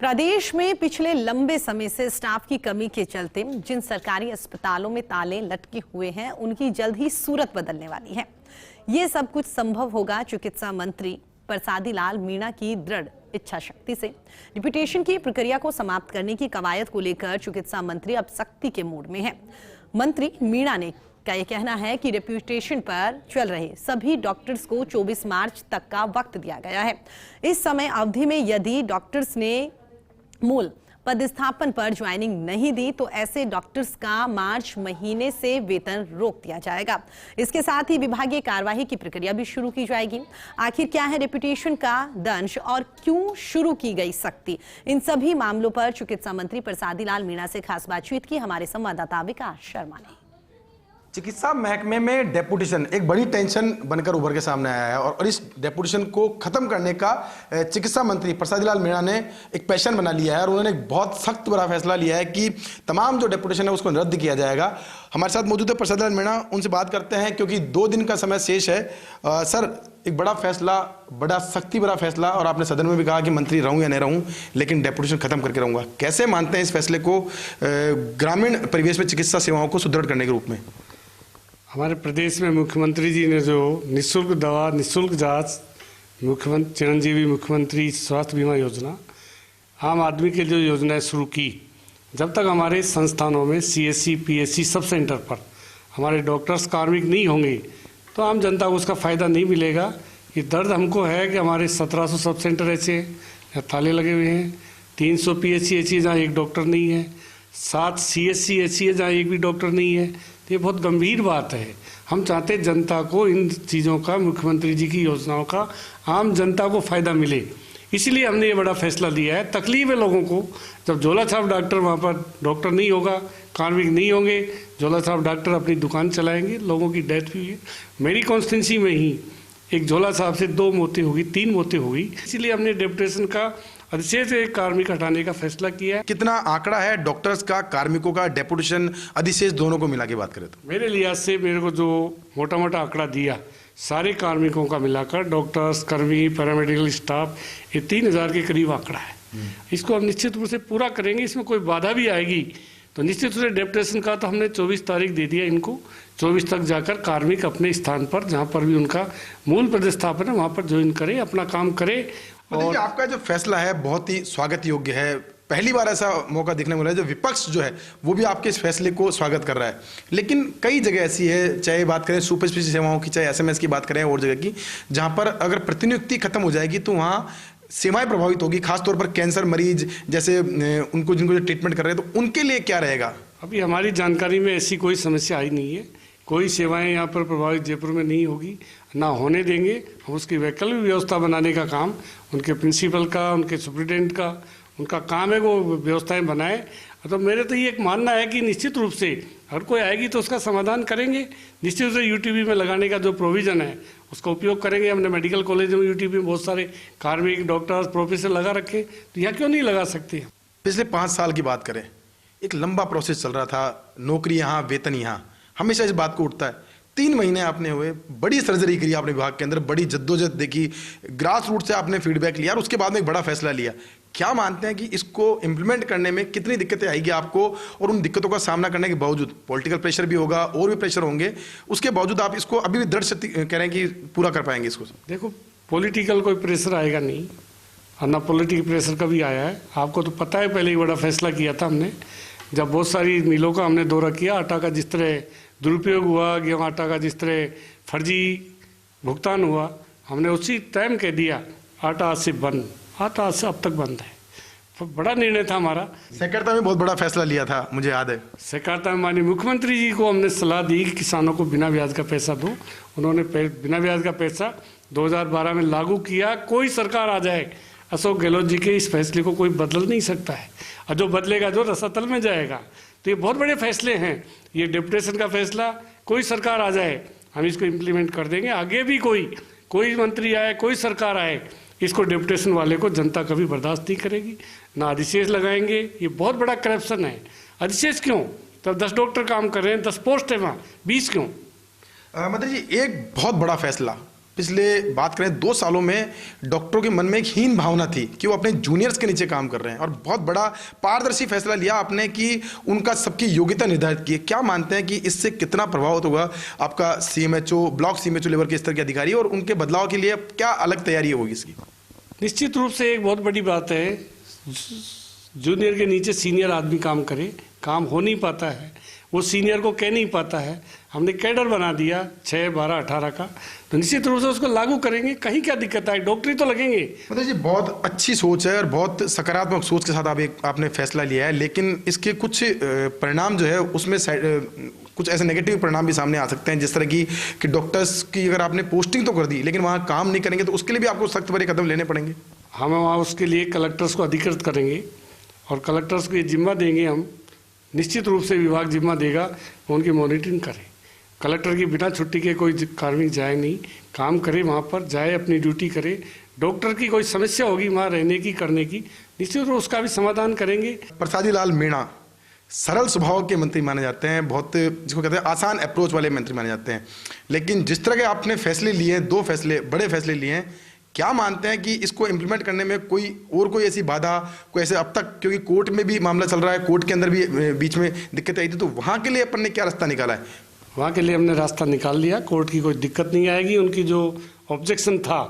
प्रदेश में पिछले लंबे समय से स्टाफ की कमी के चलते जिन सरकारी अस्पतालों में ताले लटके हुए हैं उनकी जल्द ही सूरत बदलने वाली है। ये सब कुछ संभव होगा चिकित्सा मंत्री परसादी लाल मीणा की दृढ़ इच्छा शक्ति से। डिप्यूटेशन की प्रक्रिया को समाप्त करने की कवायद को लेकर चिकित्सा मंत्री अब सख्ती के मूड में है। मंत्री मीणा ने का ये कहना है कि डिप्यूटेशन पर चल रहे सभी डॉक्टर्स को 24 मार्च तक का वक्त दिया गया है। इस समय अवधि में यदि डॉक्टर्स ने मूल पदस्थापन पर ज्वाइनिंग नहीं दी तो ऐसे डॉक्टर्स का मार्च महीने से वेतन रोक दिया जाएगा। इसके साथ ही विभागीय कार्यवाही की प्रक्रिया भी शुरू की जाएगी। आखिर क्या है डिप्यूटेशन का दंश और क्यों शुरू की गई सख्ती, इन सभी मामलों पर चिकित्सा मंत्री परसादी लाल मीणा से खास बातचीत की हमारे संवाददाता विकास शर्मा ने। चिकित्सा महकमे में डेपुटेशन एक बड़ी टेंशन बनकर उभर के सामने आया है और इस डेपुटेशन को खत्म करने का चिकित्सा मंत्री परसादी लाल मीणा ने एक पैशन बना लिया है और उन्होंने एक बहुत सख्त बड़ा फैसला लिया है कि तमाम जो डेपुटेशन है उसको रद्द किया जाएगा। हमारे साथ मौजूद है परसादी लाल मीणा, उनसे बात करते हैं क्योंकि 2 दिन का समय शेष है। सर, एक बड़ा फैसला, बड़ा सख्ती भरा फैसला, और आपने सदन में भी कहा कि मंत्री रहूं या नहीं रहूं लेकिन डेपुटेशन खत्म करके रहूंगा। कैसे मानते हैं इस फैसले को ग्रामीण परिवेश में चिकित्सा सेवाओं को सुदृढ़ करने के रूप में? हमारे प्रदेश में मुख्यमंत्री जी ने जो निःशुल्क दवा, निःशुल्क जांच, मुख्यमंत्री चिरंजीवी मुख्यमंत्री स्वास्थ्य बीमा योजना, आम आदमी के जो योजनाएं शुरू की, जब तक हमारे संस्थानों में CSC, PSC सब सेंटर पर हमारे डॉक्टर्स कार्मिक नहीं होंगे तो आम जनता को उसका फ़ायदा नहीं मिलेगा। ये दर्द हमको है कि हमारे 1700 सब सेंटर ऐसे हैं जहाँ ताले लगे हुए हैं, 300 PSC ऐसी है जहाँ एक डॉक्टर नहीं है, 7 CSC ऐसी है जहाँ एक भी डॉक्टर नहीं है। ये बहुत गंभीर बात है। हम चाहते जनता को इन चीज़ों का, मुख्यमंत्री जी की योजनाओं का आम जनता को फ़ायदा मिले, इसलिए हमने ये बड़ा फैसला लिया है। तकलीफ है लोगों को, जब झोला छाप डॉक्टर वहाँ पर डॉक्टर नहीं होगा, कार्मिक नहीं होंगे, झोला छाप डॉक्टर अपनी दुकान चलाएंगे। लोगों की डेथ हुई है मेरी कॉन्स्टिट्यूंसी में ही, एक झोला छाप से 2 मौतें होगी, 3 मौतें होगी, इसीलिए हमने डेपुटेशन का अधिशेष एक कार्मिक हटाने का फैसला किया है। कितना आंकड़ा है डॉक्टर्स का, कार्मिकों का, डेपुटेशन, अधिशेष दोनों को मिला के बात करें तो? मेरे लिहाज से मेरे को जो मोटा मोटा आंकड़ा दिया, सारे कार्मिकों का मिलाकर, डॉक्टर्स, कर्मी, पैरामेडिकल स्टाफ, ये 3000 के करीब आंकड़ा है। इसको हम निश्चित रूप से पूरा करेंगे। इसमें कोई बाधा भी आएगी तो निश्चित रूप से डेपुटेशन का तो हमने 24 तारीख दे दिया इनको। 24 तक जाकर कार्मिक अपने स्थान पर, जहाँ पर भी उनका मूल पदस्थापन है, वहाँ पर ज्वाइन करे, अपना काम करे। और आपका जो फैसला है बहुत ही स्वागत योग्य है। पहली बार ऐसा मौका देखने को मिला है जो विपक्ष जो है वो भी आपके इस फैसले को स्वागत कर रहा है। लेकिन कई जगह ऐसी है, चाहे बात करें सुपर स्पेशल सेवाओं की, चाहे SMS की बात करें और जगह की, जहां पर अगर प्रतिनियुक्ति खत्म हो जाएगी तो वहां सेवाएं प्रभावित होगी। खासतौर पर कैंसर मरीज जैसे उनको, जिनको जो ट्रीटमेंट कर रहे हैं, तो उनके लिए क्या रहेगा? अभी हमारी जानकारी में ऐसी कोई समस्या आई नहीं है। कोई सेवाएं यहाँ पर प्रभावित जयपुर में नहीं होगी, ना होने देंगे। हम उसकी वैकल्पिक व्यवस्था बनाने का काम उनके प्रिंसिपल का, उनके सुप्रिटेंडेंट का, उनका काम है वो व्यवस्थाएं बनाए। तो मेरे तो ये एक मानना है कि निश्चित रूप से हर कोई आएगी तो उसका समाधान करेंगे। निश्चित रूप से UTP में लगाने का जो प्रोविज़न है उसका उपयोग करेंगे। हमने मेडिकल कॉलेज में UTP में बहुत सारे कार्मिक, डॉक्टर्स, प्रोफेसर लगा रखे, तो यहाँ क्यों नहीं लगा सकते? पिछले 5 साल की बात करें, एक लंबा प्रोसेस चल रहा था, नौकरी यहाँ, वेतन यहाँ, हमेशा इस बात को उठता है। 3 महीने आपने हुए, बड़ी सर्जरी करी आपने विभाग के अंदर, बड़ी जद्दोजहद देखी, ग्रास रूट से आपने फीडबैक लिया और उसके बाद में एक बड़ा फैसला लिया। क्या मानते हैं कि इसको इम्प्लीमेंट करने में कितनी दिक्कतें आएगी आपको, और उन दिक्कतों का सामना करने के बावजूद, पॉलिटिकल प्रेशर भी होगा और भी प्रेशर होंगे, उसके बावजूद आप इसको अभी भी दृढ़ से कह रहे हैं कि पूरा कर पाएंगे इसको? देखो, पॉलिटिकल कोई प्रेशर आएगा नहीं और ना पॉलिटिकल प्रेशर कभी आया है। आपको तो पता है, पहले ही बड़ा फैसला किया था हमने, जब बहुत सारी मिलों का हमने दौरा किया। आटा का जिस तरह दुरुपयोग हुआ, गेहूँ आटा का जिस तरह फर्जी भुगतान हुआ, हमने उसी टाइम कह दिया आटा आज से बंद। आटा आज से अब तक बंद है। तो बड़ा निर्णय था हमारा। सहकारिता में बहुत बड़ा फैसला लिया था, मुझे याद है। सहकारिता में माननीय मुख्यमंत्री जी को हमने सलाह दी कि किसानों को बिना ब्याज का पैसा दो। उन्होंने बिना ब्याज का पैसा 2012 में लागू किया। कोई सरकार आ जाए, अशोक गहलोत जी के इस फैसले को कोई बदल नहीं सकता है, और जो बदलेगा जो रसातल में जाएगा। तो ये बहुत बड़े फैसले हैं। ये डेपुटेशन का फैसला, कोई सरकार आ जाए हम इसको इम्प्लीमेंट कर देंगे। आगे भी कोई मंत्री आए, कोई सरकार आए, इसको डेपुटेशन वाले को जनता कभी बर्दाश्त नहीं करेगी, ना अधिशेष लगाएंगे। ये बहुत बड़ा करप्शन है। अधिशेष क्यों? तब 10 डॉक्टर काम कर रहे हैं, 10 पोस्ट है वहाँ, 20 क्यों? मंत्री जी, एक बहुत बड़ा फैसला पिछले बात करें 2 सालों में डॉक्टरों के मन में एक हीन भावना थी कि वो अपने जूनियर्स के नीचे काम कर रहे हैं, और बहुत बड़ा पारदर्शी फैसला लिया आपने कि उनका सबकी योग्यता निर्धारित की। क्या मानते हैं कि इससे कितना प्रभावित होगा आपका CMHO, ब्लॉक CMHO लेवल के स्तर के अधिकारी, और उनके बदलाव के लिए क्या अलग तैयारी होगी इसकी? निश्चित रूप से एक बहुत बड़ी बात है, जूनियर के नीचे सीनियर आदमी काम करे, काम हो नहीं पाता है, वो सीनियर को कह नहीं पाता है। हमने कैडर बना दिया 6, 12, 18 का, तो निश्चित रूप से उसको लागू करेंगे। कहीं क्या दिक्कत है, डॉक्टरी तो लगेंगे। मतलब जी बहुत अच्छी सोच है और बहुत सकारात्मक सोच के साथ आपने फैसला लिया है, लेकिन इसके कुछ परिणाम जो है उसमें कुछ ऐसे नेगेटिव परिणाम भी सामने आ सकते हैं, जिस तरह कि डॉक्टर्स की अगर आपने पोस्टिंग तो कर दी लेकिन वहाँ काम नहीं करेंगे तो उसके लिए भी आपको सख्त बड़े कदम लेने पड़ेंगे। हम वहाँ उसके लिए कलेक्टर्स को अधिकृत करेंगे और कलेक्टर्स को ये जिम्मा देंगे। हम निश्चित रूप से विभाग जिम्मा देगा वो उनकी मॉनिटरिंग करे। कलेक्टर की बिना छुट्टी के कोई कार्मिक जाए नहीं, काम करे, वहाँ पर जाए, अपनी ड्यूटी करे। डॉक्टर की कोई समस्या होगी वहाँ रहने की, करने की, निश्चित रूप उसका भी समाधान करेंगे। प्रसादी लाल मीणा सरल स्वभाव के मंत्री माने जाते हैं, बहुत जिसको कहते हैं आसान अप्रोच वाले मंत्री माने जाते हैं, लेकिन जिस तरह के आपने फैसले लिए हैं, 2 बड़े फैसले लिए हैं, क्या मानते हैं कि इसको इम्प्लीमेंट करने में कोई ऐसी बाधा, कोई ऐसे अब तक, क्योंकि कोर्ट में भी मामला चल रहा है, कोर्ट के अंदर भी बीच में दिक्कत आई थी, तो वहाँ के लिए अपन ने क्या रास्ता निकाला है? वहाँ के लिए हमने रास्ता निकाल लिया, कोर्ट की कोई दिक्कत नहीं आएगी। उनकी जो ऑब्जेक्शन था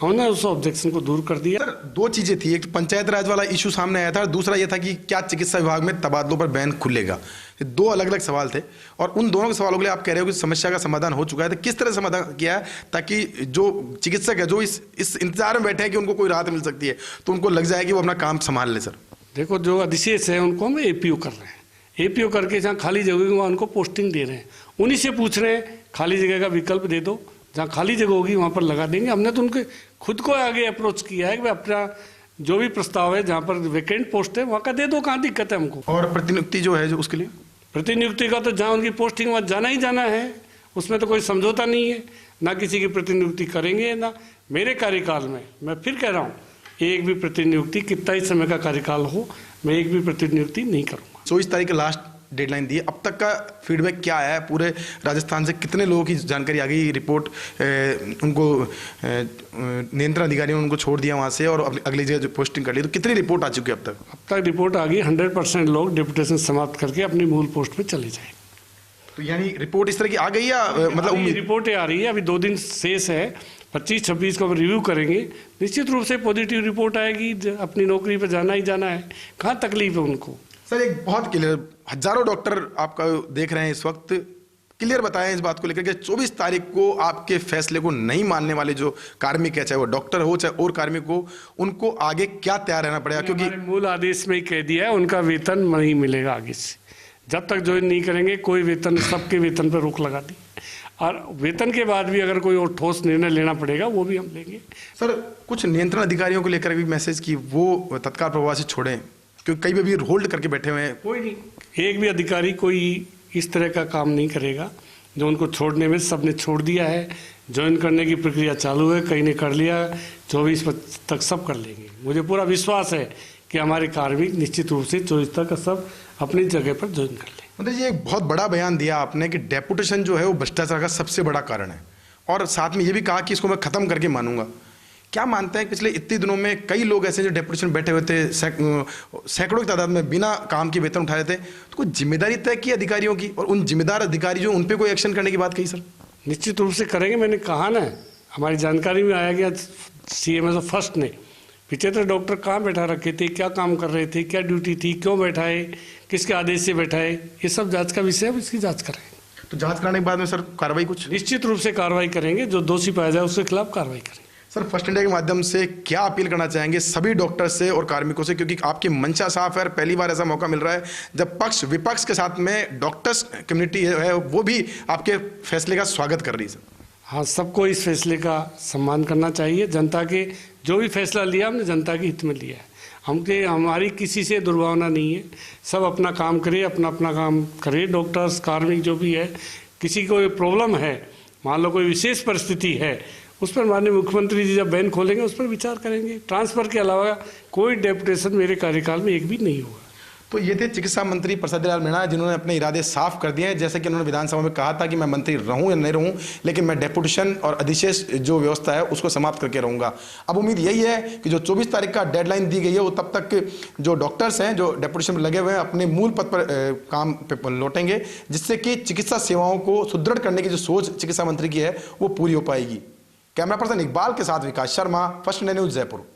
हमने उस ऑब्जेक्शन को दूर कर दिया। सर 2 चीजें थी, एक पंचायत राज वाला इशू सामने आया था, और दूसरा ये था कि क्या चिकित्सा विभाग में तबादलों पर बैन खुलेगा। ये 2 अलग अलग सवाल थे, और उन दोनों के सवालों के लिए आप कह रहे हो कि समस्या का समाधान हो चुका है, तो किस तरह समाधान किया है ताकि जो चिकित्सक है जो इस इंतजार में बैठे हैं कि उनको कोई राहत मिल सकती है, तो उनको लग जाए कि वो अपना काम संभाल ले? सर देखो, जो अधिशेष है उनको हम APO कर रहे हैं, APO करके जहाँ खाली जगह वहाँ उनको पोस्टिंग दे रहे हैं। उन्हीं से पूछ रहे हैं खाली जगह का विकल्प दे दो, जहाँ खाली जगह होगी वहाँ पर लगा देंगे। हमने तो उनके खुद को आगे अप्रोच किया है कि अपना जो भी प्रस्ताव है, जहाँ पर वैकेंट पोस्ट है वहाँ का दे दो, कहाँ दिक्कत है हमको। और प्रतिनियुक्ति जो है, जो उसके लिए प्रतिनियुक्ति का तो जहाँ उनकी पोस्टिंग वहाँ जाना ही जाना है, उसमें तो कोई समझौता नहीं है। ना किसी की प्रतिनियुक्ति करेंगे, ना मेरे कार्यकाल में, मैं फिर कह रहा हूँ, एक भी प्रतिनियुक्ति, कितना ही समय का कार्यकाल हो, मैं एक भी प्रतिनियुक्ति नहीं करूँगा। 24 तारीख लास्ट डेडलाइन दी है, अब तक का फीडबैक क्या आया है? पूरे राजस्थान से कितने लोगों की जानकारी आ गई? रिपोर्ट उनको नियंत्रण अधिकारियों ने उनको छोड़ दिया वहाँ से और अगली जगह जो पोस्टिंग कर ली, तो कितनी रिपोर्ट आ चुकी है अब तक? अब तक रिपोर्ट आ गई, 100% लोग डिप्यूटेशन समाप्त करके अपनी मूल पोस्ट पे चले जाए। तो यानी रिपोर्ट इस तरह की आ गई या मतलब रिपोर्टें आ रही है, अभी 2 दिन शेष है, 25-26 को रिव्यू करेंगे, निश्चित रूप से पॉजिटिव रिपोर्ट आएगी। अपनी नौकरी पर जाना ही जाना है, कहाँ तकलीफ है उनको। सर एक बहुत क्लियर, हजारों डॉक्टर आपका देख रहे हैं इस वक्त, क्लियर बताएं इस बात को लेकर के 24 तारीख को आपके फैसले को नहीं मानने वाले जो कार्मिक है, चाहे वो डॉक्टर हो चाहे और कार्मिक हो, उनको आगे क्या तैयार रहना पड़ेगा? क्योंकि मूल आदेश में ही कह दिया है उनका वेतन नहीं मिलेगा आगे से, जब तक ज्वाइन नहीं करेंगे कोई वेतन, सबके वेतन पर रोक लगा दी। और वेतन के बाद भी अगर कोई और ठोस निर्णय लेना पड़ेगा वो भी हम लेंगे। सर कुछ नियंत्रण अधिकारियों को लेकर भी मैसेज की वो तत्काल प्रभाव से छोड़ें, क्योंकि कई भी होल्ड करके बैठे हुए हैं। कोई नहीं, एक भी अधिकारी कोई इस तरह का काम नहीं करेगा जो उनको छोड़ने में, सबने छोड़ दिया है। ज्वाइन करने की प्रक्रिया चालू है, कई ने कर लिया, 24 तक सब कर लेंगे। मुझे पूरा विश्वास है कि हमारे कार्मिक निश्चित रूप से 24 तक सब अपनी जगह पर ज्वाइन कर लें। मतलब ये एक बहुत बड़ा बयान दिया आपने कि डेपुटेशन जो है वो भ्रष्टाचार का सबसे बड़ा कारण है, और साथ में ये भी कहा कि इसको मैं खत्म करके मानूंगा। क्या मानते हैं पिछले इतने दिनों में कई लोग ऐसे जो डेपुटेशन बैठे हुए थे, सैकड़ों की तादाद में बिना काम के वेतन उठा रहे थे, तो कोई जिम्मेदारी तय की अधिकारियों की, और उन जिम्मेदार अधिकारी जो उन पे कोई एक्शन करने की बात कही? सर निश्चित रूप से करेंगे, मैंने कहा ना, हमारी जानकारी में आया गया CMHO फर्स्ट ने विचित्र डॉक्टर कहाँ बैठा रखे थे, क्या काम कर रहे थे, क्या ड्यूटी थी, क्यों बैठाए, किसके आदेश से बैठाए, ये सब जांच का विषय है, इसकी जांच करेंगे। तो जांच कराने के बाद में सर कार्रवाई कुछ निश्चित रूप से कार्रवाई करेंगे, जो दोषी पाया जाए उसके खिलाफ कार्रवाई करेंगे। सर फर्स्ट इंडिया के माध्यम से क्या अपील करना चाहेंगे सभी डॉक्टर्स से और कार्मिकों से, क्योंकि आपकी मंशा साफ है, पहली बार ऐसा मौका मिल रहा है जब पक्ष विपक्ष के साथ में डॉक्टर्स कम्युनिटी है वो भी आपके फैसले का स्वागत कर रही है? सर हाँ, सबको इस फैसले का सम्मान करना चाहिए। जनता के जो भी फैसला लिया हमने जनता के हित में लिया है, हमारी किसी से दुर्भावना नहीं है। सब अपना काम करे, अपना अपना काम करे, डॉक्टर्स कार्मिक जो भी है, किसी को प्रॉब्लम है, मान लो कोई विशेष परिस्थिति है, उस पर माननीय मुख्यमंत्री जी जब बैन खोलेंगे उस पर विचार करेंगे। ट्रांसफर के अलावा कोई डेपुटेशन मेरे कार्यकाल में एक भी नहीं होगा। तो ये थे चिकित्सा मंत्री प्रसादी लाल मीणा, जिन्होंने अपने इरादे साफ कर दिए हैं। जैसे कि उन्होंने विधानसभा में कहा था कि मैं मंत्री रहूं या नहीं रहूं, लेकिन मैं डेपुटेशन और अधिशेष जो व्यवस्था है उसको समाप्त करके रहूंगा। अब उम्मीद यही है कि जो 24 तारीख का डेडलाइन दी गई है वो तब तक जो डॉक्टर्स हैं जो डेपुटेशन में लगे हुए हैं अपने मूल पद पर काम पे लौटेंगे, जिससे कि चिकित्सा सेवाओं को सुदृढ़ करने की जो सोच चिकित्सा मंत्री की है वो पूरी हो पाएगी। कैमरा पर्सन इकबाल के साथ Vikas Sharma, first India news, Jaipur.